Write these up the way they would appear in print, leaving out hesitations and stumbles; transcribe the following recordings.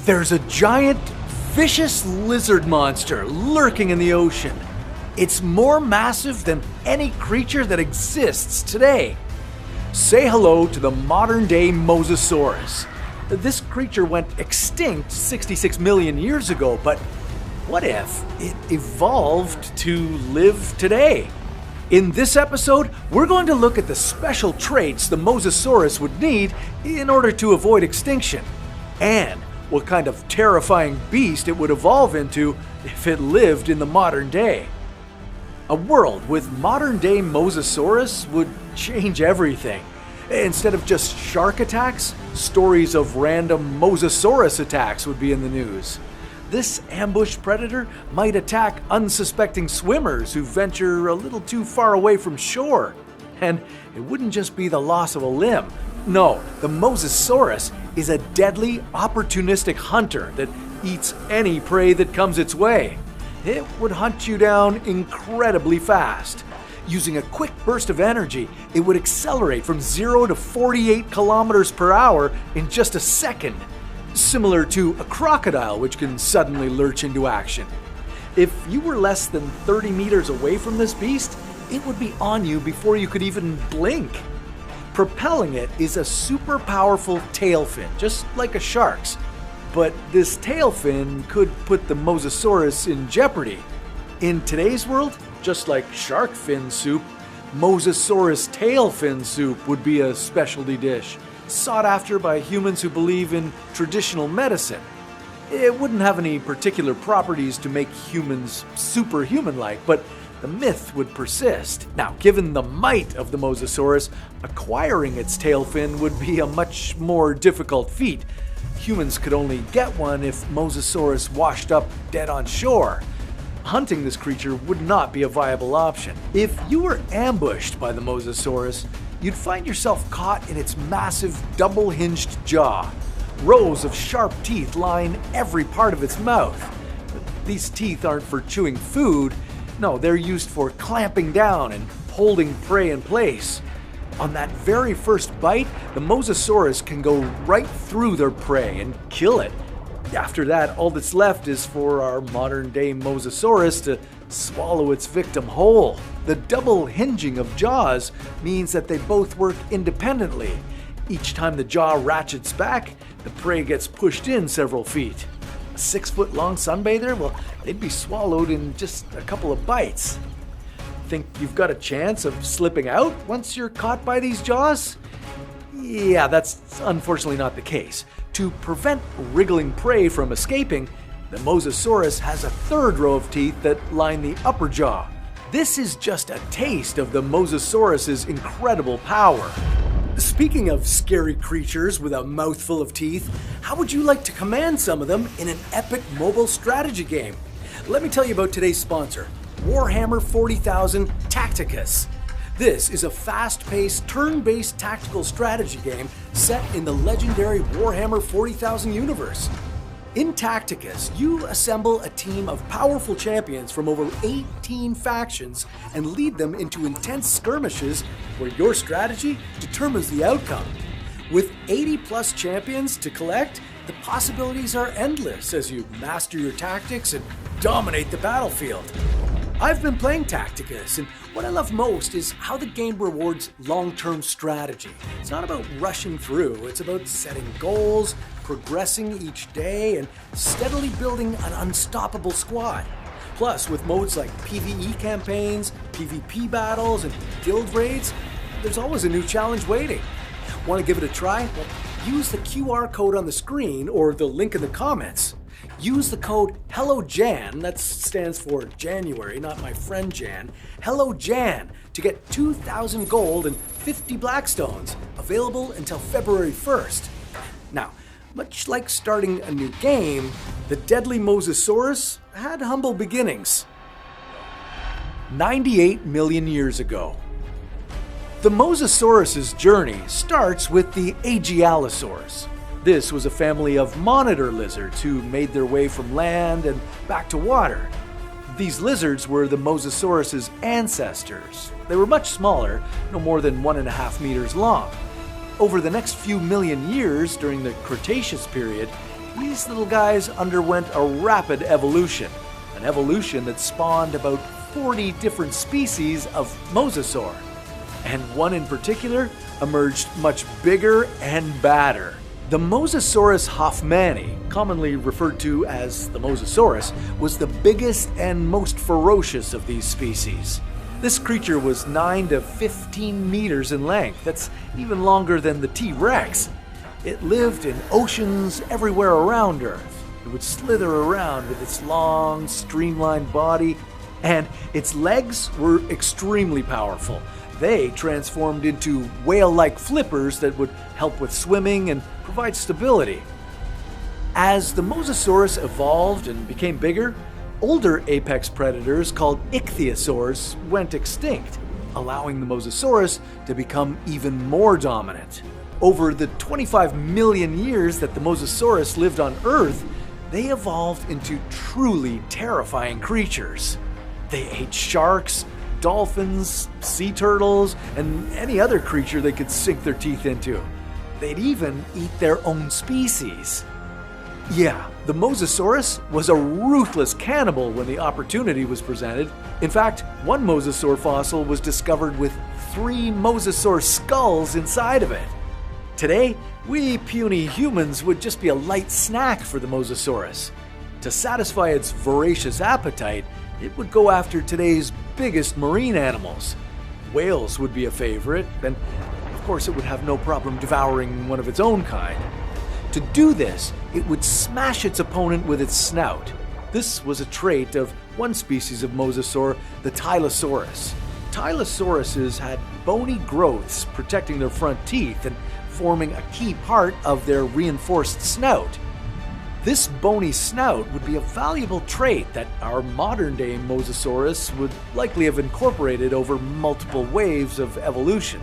There's a giant, vicious lizard monster lurking in the ocean. It's more massive than any creature that exists today. Say hello to the modern-day Mosasaurus. This creature went extinct 66 million years ago, but what if it evolved to live today? In this episode, we're going to look at the special traits the Mosasaurus would need in order to avoid extinction, and what kind of terrifying beast it would evolve into if it lived in the modern day. A world with modern-day Mosasaurus would change everything. Instead of just shark attacks, stories of random Mosasaurus attacks would be in the news. This ambush predator might attack unsuspecting swimmers who venture a little too far away from shore. And it wouldn't just be the loss of a limb. No, the Mosasaurus is a deadly, opportunistic hunter that eats any prey that comes its way. It would hunt you down incredibly fast. Using a quick burst of energy, it would accelerate from 0 to 48 kilometers per hour in just a second. Similar to a crocodile, which can suddenly lurch into action. If you were less than 30 meters away from this beast, it would be on you before you could even blink. Propelling it is a super powerful tail fin, just like a shark's. But this tail fin could put the Mosasaurus in jeopardy. In today's world, just like shark fin soup, Mosasaurus tail fin soup would be a specialty dish, sought after by humans who believe in traditional medicine. It wouldn't have any particular properties to make humans superhuman-like, but the myth would persist. Now, given the might of the Mosasaurus, acquiring its tail fin would be a much more difficult feat. Humans could only get one if Mosasaurus washed up dead on shore. Hunting this creature would not be a viable option. If you were ambushed by the Mosasaurus, you'd find yourself caught in its massive double-hinged jaw. Rows of sharp teeth line every part of its mouth. These teeth aren't for chewing food. No, they're used for clamping down and holding prey in place. On that very first bite, the Mosasaurus can go right through their prey and kill it. After that, all that's left is for our modern-day Mosasaurus to swallow its victim whole. The double hinging of jaws means that they both work independently. Each time the jaw ratchets back, the prey gets pushed in several feet. A 6-foot-long sunbather? Well, they'd be swallowed in just a couple of bites. Think you've got a chance of slipping out once you're caught by these jaws? Yeah, that's unfortunately not the case. To prevent wriggling prey from escaping, the Mosasaurus has a third row of teeth that line the upper jaw. This is just a taste of the Mosasaurus's incredible power. Speaking of scary creatures with a mouthful of teeth, how would you like to command some of them in an epic mobile strategy game? Let me tell you about today's sponsor, Warhammer 40,000 Tacticus. This is a fast-paced, turn-based tactical strategy game set in the legendary Warhammer 40,000 universe. In Tacticus, you assemble a team of powerful champions from over 18 factions and lead them into intense skirmishes where your strategy determines the outcome. With 80-plus champions to collect, the possibilities are endless as you master your tactics and dominate the battlefield. I've been playing Tacticus, and what I love most is how the game rewards long-term strategy. It's not about rushing through, it's about setting goals, progressing each day, and steadily building an unstoppable squad. Plus, with modes like PvE campaigns, PvP battles, and guild raids, there's always a new challenge waiting. Want to give it a try? Well, use the QR code on the screen or the link in the comments. Use the code HELLOJAN, that stands for January, not my friend Jan, HELLOJAN, to get 2,000 gold and 50 Blackstones, available until February 1st. Now, much like starting a new game, the deadly Mosasaurus had humble beginnings. 98 million years ago. The Mosasaurus's journey starts with the Aegialosaurs. This was a family of monitor lizards who made their way from land and back to water. These lizards were the Mosasaurus's ancestors. They were much smaller, no more than 1.5 meters long. Over the next few million years during the Cretaceous period, these little guys underwent a rapid evolution, an evolution that spawned about 40 different species of mosasaur. And one in particular emerged much bigger and badder. The Mosasaurus hoffmanni, commonly referred to as the Mosasaurus, was the biggest and most ferocious of these species. This creature was 9 to 15 meters in length. That's even longer than the T-Rex. It lived in oceans everywhere around Earth. It would slither around with its long, streamlined body, and its legs were extremely powerful. They transformed into whale-like flippers that would help with swimming and provide stability. As the Mosasaurus evolved and became bigger, older apex predators called ichthyosaurs went extinct, allowing the Mosasaurus to become even more dominant. Over the 25 million years that the Mosasaurus lived on Earth, they evolved into truly terrifying creatures. They ate sharks, dolphins, sea turtles, and any other creature they could sink their teeth into. They'd even eat their own species. Yeah, the Mosasaurus was a ruthless cannibal when the opportunity was presented. In fact, one mosasaur fossil was discovered with 3 mosasaur skulls inside of it. Today, we puny humans would just be a light snack for the Mosasaurus. To satisfy its voracious appetite, it would go after today's biggest marine animals. Whales would be a favorite, and of course it would have no problem devouring one of its own kind. To do this, it would smash its opponent with its snout. This was a trait of one species of mosasaur, the Tylosaurus. Tylosauruses had bony growths protecting their front teeth and forming a key part of their reinforced snout. This bony snout would be a valuable trait that our modern-day Mosasaurus would likely have incorporated over multiple waves of evolution.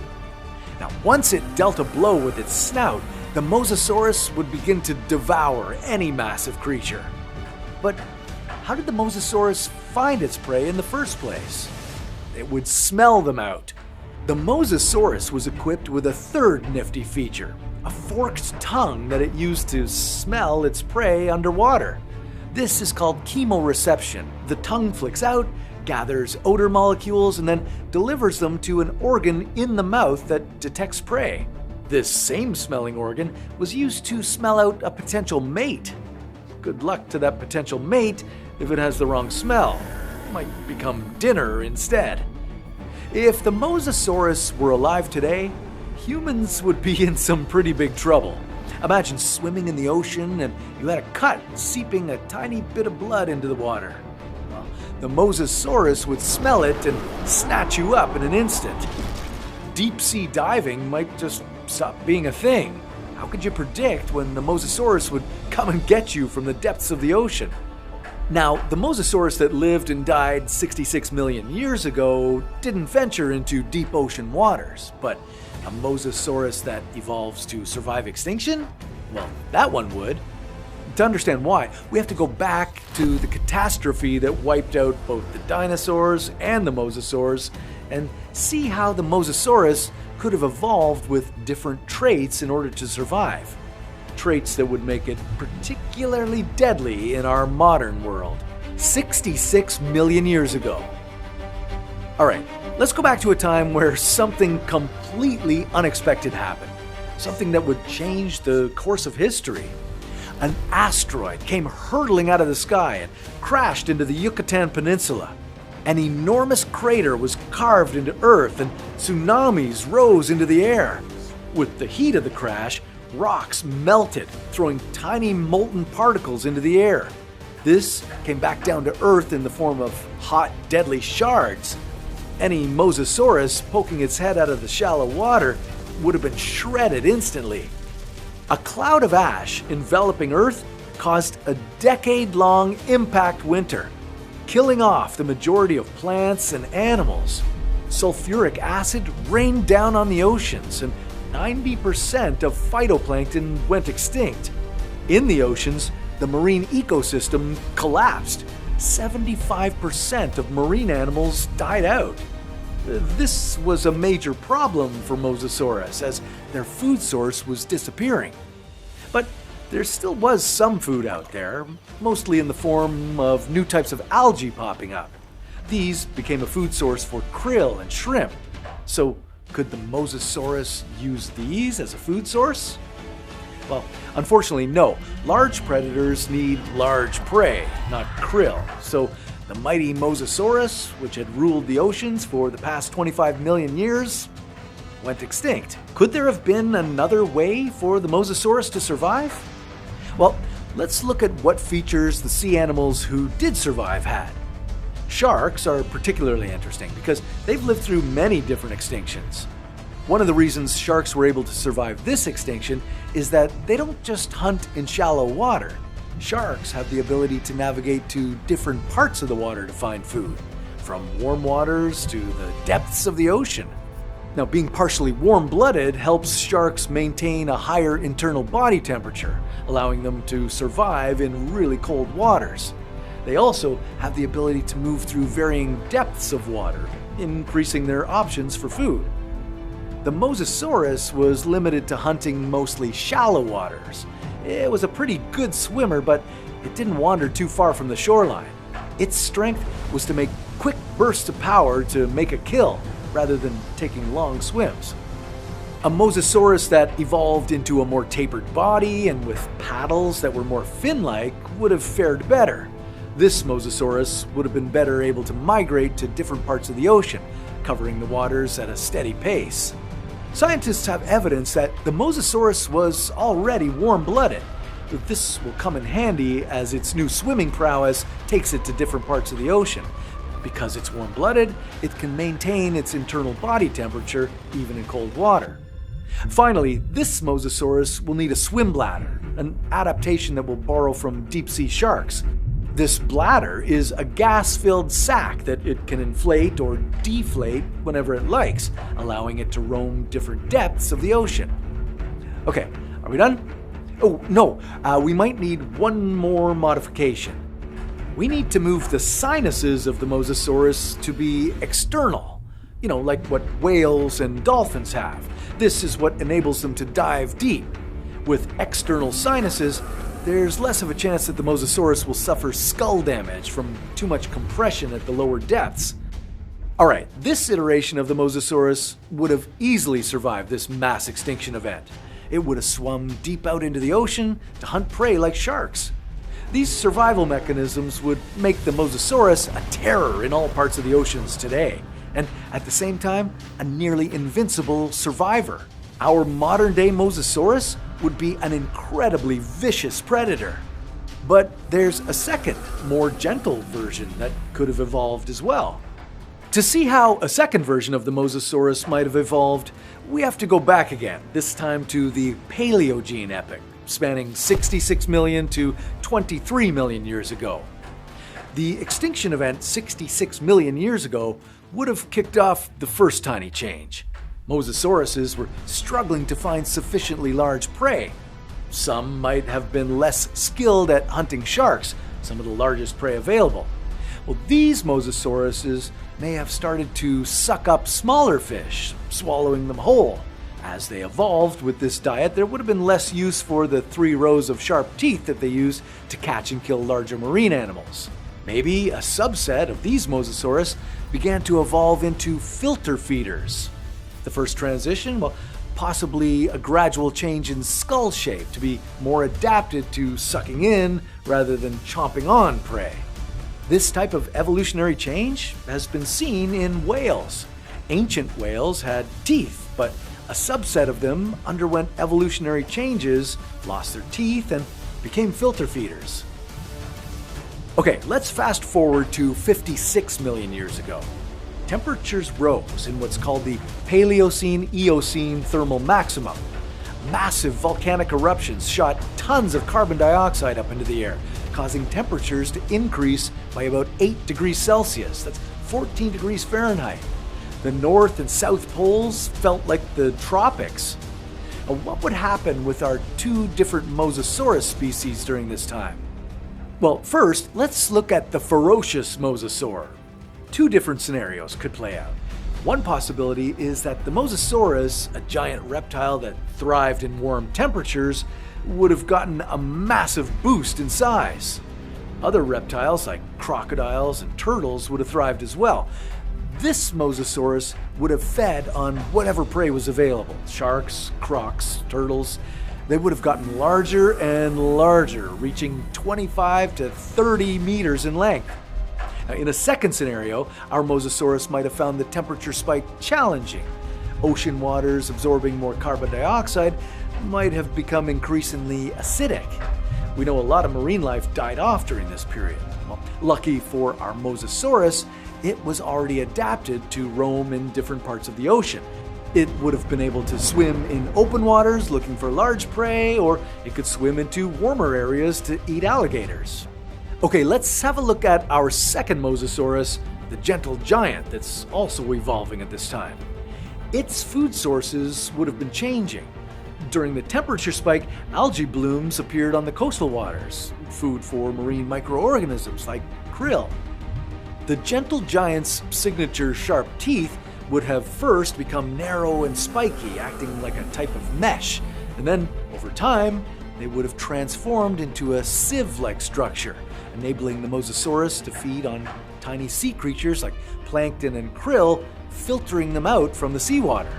Now, once it dealt a blow with its snout, the Mosasaurus would begin to devour any massive creature. But how did the Mosasaurus find its prey in the first place? It would smell them out. The Mosasaurus was equipped with a third nifty feature, a forked tongue that it used to smell its prey underwater. This is called chemoreception. The tongue flicks out, gathers odor molecules, and then delivers them to an organ in the mouth that detects prey. This same smelling organ was used to smell out a potential mate. Good luck to that potential mate if it has the wrong smell. It might become dinner instead. If the Mosasaurus were alive today, humans would be in some pretty big trouble. Imagine swimming in the ocean and you had a cut seeping a tiny bit of blood into the water. Well, the Mosasaurus would smell it and snatch you up in an instant. Deep sea diving might just stop being a thing. How could you predict when the Mosasaurus would come and get you from the depths of the ocean? Now, the Mosasaurus that lived and died 66 million years ago didn't venture into deep ocean waters, but a Mosasaurus that evolves to survive extinction? Well, that one would. To understand why, we have to go back to the catastrophe that wiped out both the dinosaurs and the mosasaurs and see how the Mosasaurus could have evolved with different traits in order to survive. Traits that would make it particularly deadly in our modern world, 66 million years ago. Alright, let's go back to a time where something completely unexpected happened. Something that would change the course of history. An asteroid came hurtling out of the sky and crashed into the Yucatan Peninsula. An enormous crater was carved into Earth and tsunamis rose into the air. With the heat of the crash, rocks melted, throwing tiny molten particles into the air. This came back down to Earth in the form of hot, deadly shards. Any Mosasaurus poking its head out of the shallow water would have been shredded instantly. A cloud of ash enveloping Earth caused a decade-long impact winter, killing off the majority of plants and animals. Sulfuric acid rained down on the oceans, and 90% of phytoplankton went extinct. In the oceans, the marine ecosystem collapsed. 75% of marine animals died out. This was a major problem for Mosasaurus as their food source was disappearing. But there still was some food out there, mostly in the form of new types of algae popping up. These became a food source for krill and shrimp. So, could the Mosasaurus use these as a food source? Well, unfortunately, no. Large predators need large prey, not krill. So, the mighty Mosasaurus, which had ruled the oceans for the past 25 million years, went extinct. Could there have been another way for the Mosasaurus to survive? Well, let's look at what features the sea animals who did survive had. Sharks are particularly interesting because they've lived through many different extinctions. One of the reasons sharks were able to survive this extinction is that they don't just hunt in shallow water. Sharks have the ability to navigate to different parts of the water to find food, from warm waters to the depths of the ocean. Now, being partially warm-blooded helps sharks maintain a higher internal body temperature, allowing them to survive in really cold waters. They also have the ability to move through varying depths of water, increasing their options for food. The Mosasaurus was limited to hunting mostly shallow waters. It was a pretty good swimmer, but it didn't wander too far from the shoreline. Its strength was to make quick bursts of power to make a kill, rather than taking long swims. A Mosasaurus that evolved into a more tapered body and with paddles that were more fin-like would have fared better. This Mosasaurus would have been better able to migrate to different parts of the ocean, covering the waters at a steady pace. Scientists have evidence that the Mosasaurus was already warm-blooded. This will come in handy as its new swimming prowess takes it to different parts of the ocean. Because it's warm-blooded, it can maintain its internal body temperature even in cold water. Finally, this Mosasaurus will need a swim bladder, an adaptation that will borrow from deep-sea sharks. This bladder is a gas-filled sac that it can inflate or deflate whenever it likes, allowing it to roam different depths of the ocean. Okay, are we done? Oh, no, we might need one more modification. We need to move the sinuses of the Mosasaurus to be external, like what whales and dolphins have. This is what enables them to dive deep. With external sinuses, there's less of a chance that the Mosasaurus will suffer skull damage from too much compression at the lower depths. Alright, this iteration of the Mosasaurus would have easily survived this mass extinction event. It would have swum deep out into the ocean to hunt prey like sharks. These survival mechanisms would make the Mosasaurus a terror in all parts of the oceans today, and at the same time, a nearly invincible survivor. Our modern-day Mosasaurus would be an incredibly vicious predator. But there's a second, more gentle version that could have evolved as well. To see how a second version of the Mosasaurus might have evolved, we have to go back again, this time to the Paleogene epoch, spanning 66 million to 23 million years ago. The extinction event 66 million years ago would have kicked off the first tiny change. Mosasauruses were struggling to find sufficiently large prey. Some might have been less skilled at hunting sharks, some of the largest prey available. Well, these Mosasauruses may have started to suck up smaller fish, swallowing them whole. As they evolved with this diet, there would have been less use for the 3 rows of sharp teeth that they used to catch and kill larger marine animals. Maybe a subset of these Mosasaurus began to evolve into filter feeders. The first transition, well, possibly a gradual change in skull shape to be more adapted to sucking in rather than chomping on prey. This type of evolutionary change has been seen in whales. Ancient whales had teeth, but a subset of them underwent evolutionary changes, lost their teeth, and became filter feeders. Okay, let's fast forward to 56 million years ago. Temperatures rose in what's called the Paleocene-Eocene thermal maximum. Massive volcanic eruptions shot tons of carbon dioxide up into the air, causing temperatures to increase by about 8 degrees Celsius. That's 14 degrees Fahrenheit. The North and South poles felt like the tropics. Now, what would happen with our 2 different Mosasaurus species during this time? Well, first, let's look at the ferocious mosasaur. 2 different scenarios could play out. One possibility is that the Mosasaurus, a giant reptile that thrived in warm temperatures, would have gotten a massive boost in size. Other reptiles like crocodiles and turtles would have thrived as well. This Mosasaurus would have fed on whatever prey was available. Sharks, crocs, turtles. They would have gotten larger and larger, reaching 25 to 30 meters in length. Now, in a second scenario, our Mosasaurus might have found the temperature spike challenging. Ocean waters absorbing more carbon dioxide might have become increasingly acidic. We know a lot of marine life died off during this period. Well, lucky for our Mosasaurus, it was already adapted to roam in different parts of the ocean. It would have been able to swim in open waters looking for large prey, or it could swim into warmer areas to eat alligators. Okay, let's have a look at our second Mosasaurus, the gentle giant, that's also evolving at this time. Its food sources would have been changing. During the temperature spike, algae blooms appeared on the coastal waters, food for marine microorganisms like krill. The gentle giant's signature sharp teeth would have first become narrow and spiky, acting like a type of mesh, and then, over time, they would have transformed into a sieve-like structure, enabling the Mosasaurus to feed on tiny sea creatures like plankton and krill, filtering them out from the seawater.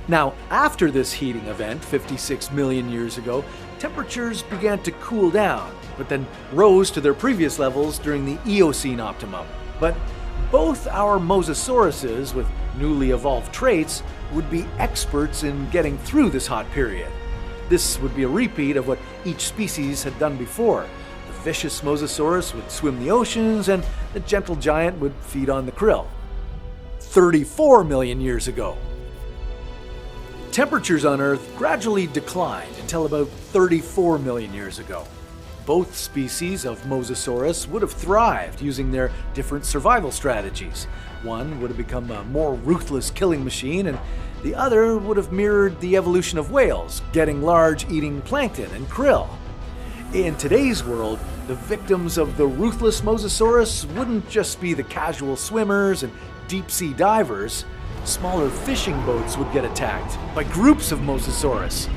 Now, after this heating event 56 million years ago, temperatures began to cool down, but then rose to their previous levels during the Eocene optimum. But both our Mosasauruses, with newly evolved traits, would be experts in getting through this hot period. This would be a repeat of what each species had done before. The vicious Mosasaurus would swim the oceans, and the gentle giant would feed on the krill. 34 million years ago. Temperatures on Earth gradually declined until about 34 million years ago. Both species of Mosasaurus would have thrived using their different survival strategies. One would have become a more ruthless killing machine, and the other would have mirrored the evolution of whales, getting large, eating plankton and krill. In today's world, the victims of the ruthless Mosasaurus wouldn't just be the casual swimmers and deep-sea divers. Smaller fishing boats would get attacked by groups of Mosasaurus.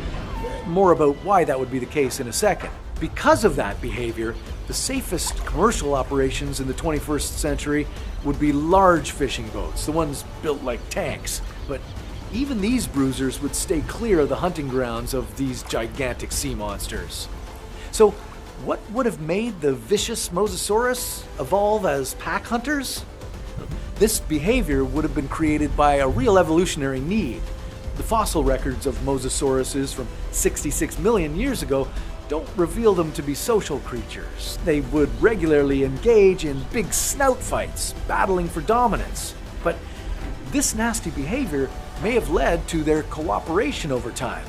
More about why that would be the case in a second. Because of that behavior, the safest commercial operations in the 21st century would be large fishing boats, the ones built like tanks. But even these bruisers would stay clear of the hunting grounds of these gigantic sea monsters. So, what would have made the vicious Mosasaurus evolve as pack hunters? This behavior would have been created by a real evolutionary need. The fossil records of Mosasauruses from 66 million years ago don't reveal them to be social creatures. They would regularly engage in big snout fights, battling for dominance. But this nasty behavior may have led to their cooperation over time.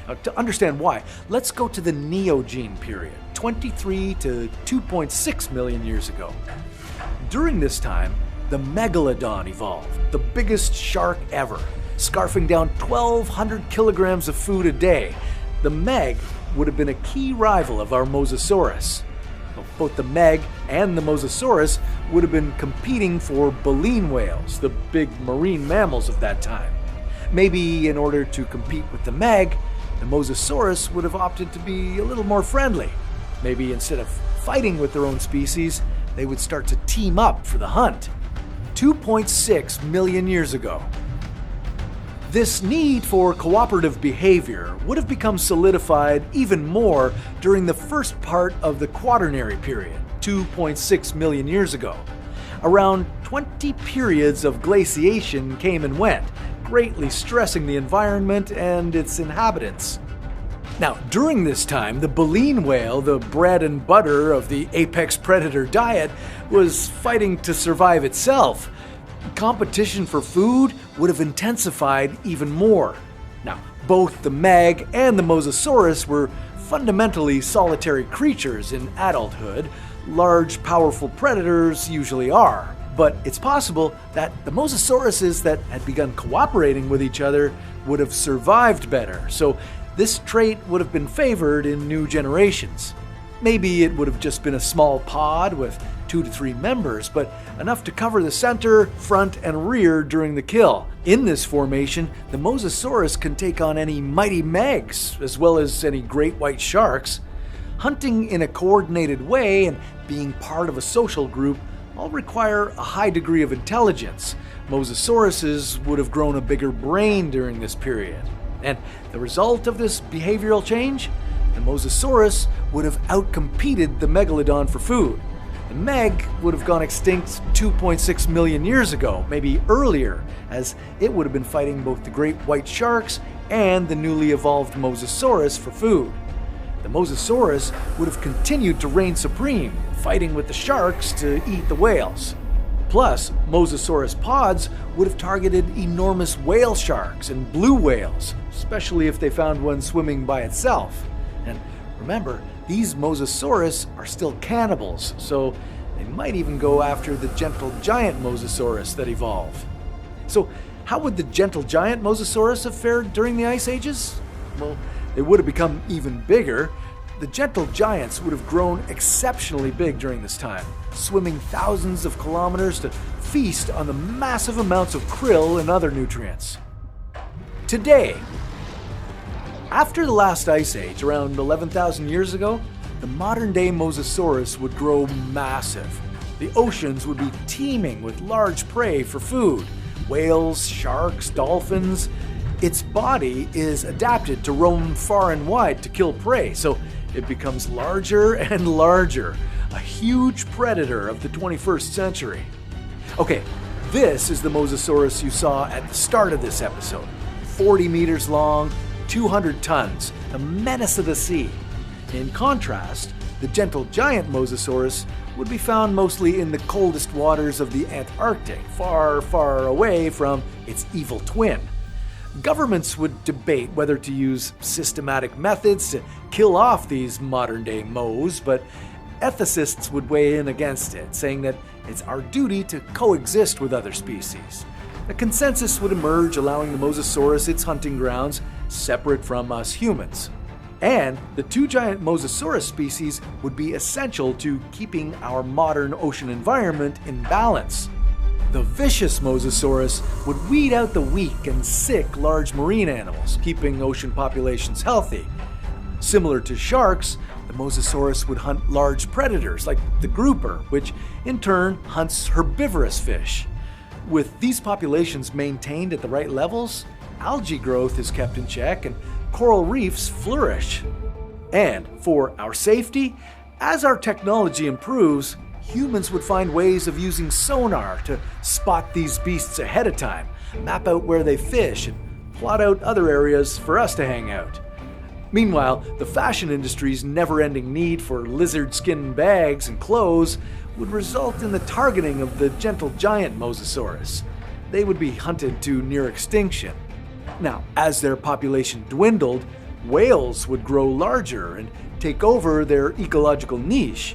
Now, to understand why, let's go to the Neogene period, 23 to 2.6 million years ago. During this time, the Megalodon evolved, the biggest shark ever, scarfing down 1,200 kilograms of food a day. The Meg would have been a key rival of our Mosasaurus. Both the Meg and the Mosasaurus would have been competing for baleen whales, the big marine mammals of that time. Maybe in order to compete with the Meg, the Mosasaurus would have opted to be a little more friendly. Maybe instead of fighting with their own species, they would start to team up for the hunt. 2.6 million years ago. This need for cooperative behavior would have become solidified even more during the first part of the Quaternary period, 2.6 million years ago. Around 20 periods of glaciation came and went, greatly stressing the environment and its inhabitants. Now, during this time, the baleen whale, the bread and butter of the apex predator diet, was fighting to survive itself. Competition for food would have intensified even more. Now, both the Meg and the Mosasaurus were fundamentally solitary creatures in adulthood. Large, powerful predators usually are. But it's possible that the Mosasauruses that had begun cooperating with each other would have survived better, so this trait would have been favored in new generations. Maybe it would have just been a small pod with 2 to 3 members, but enough to cover the center, front, and rear during the kill. In this formation, the Mosasaurus can take on any mighty megs, as well as any great white sharks. Hunting in a coordinated way and being part of a social group all require a high degree of intelligence. Mosasauruses would have grown a bigger brain during this period. And the result of this behavioral change? The Mosasaurus would have outcompeted the Megalodon for food. The Meg would have gone extinct 2.6 million years ago, maybe earlier, as it would have been fighting both the great white sharks and the newly evolved Mosasaurus for food. The Mosasaurus would have continued to reign supreme, fighting with the sharks to eat the whales. Plus, Mosasaurus pods would have targeted enormous whale sharks and blue whales, especially if they found one swimming by itself. And remember, these Mosasaurus are still cannibals, so they might even go after the gentle giant Mosasaurus that evolved. So, how would the gentle giant Mosasaurus have fared during the Ice Ages? Well, they would have become even bigger. The gentle giants would have grown exceptionally big during this time, swimming thousands of kilometers to feast on the massive amounts of krill and other nutrients. Today, after the last ice age, around 11,000 years ago, the modern-day Mosasaurus would grow massive. The oceans would be teeming with large prey for food: whales, sharks, dolphins. Its body is adapted to roam far and wide to kill prey, so it becomes larger and larger, a huge predator of the 21st century. Okay, this is the Mosasaurus you saw at the start of this episode. 40 meters long, 200 tons, the menace of the sea. In contrast, the gentle giant Mosasaurus would be found mostly in the coldest waters of the Antarctic, far, far away from its evil twin. Governments would debate whether to use systematic methods to kill off these modern-day Mos, but ethicists would weigh in against it, saying that it's our duty to coexist with other species. A consensus would emerge, allowing the Mosasaurus its hunting grounds, separate from us humans. And the 2 giant Mosasaurus species would be essential to keeping our modern ocean environment in balance. The vicious Mosasaurus would weed out the weak and sick large marine animals, keeping ocean populations healthy. Similar to sharks, the Mosasaurus would hunt large predators like the grouper, which in turn hunts herbivorous fish. With these populations maintained at the right levels, algae growth is kept in check and coral reefs flourish. And for our safety, as our technology improves, humans would find ways of using sonar to spot these beasts ahead of time, map out where they fish, and plot out other areas for us to hang out. Meanwhile, the fashion industry's never-ending need for lizard skin bags and clothes would result in the targeting of the gentle giant Mosasaurus. They would be hunted to near extinction. Now, as their population dwindled, whales would grow larger and take over their ecological niche.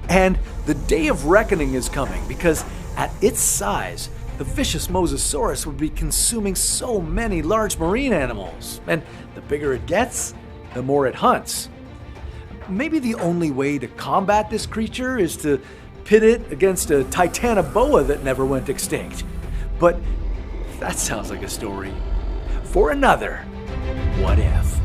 And the day of reckoning is coming, because at its size, the vicious Mosasaurus would be consuming so many large marine animals. And the bigger it gets, the more it hunts. Maybe the only way to combat this creature is to pit it against a titanoboa that never went extinct. But that sounds like a story for another What If.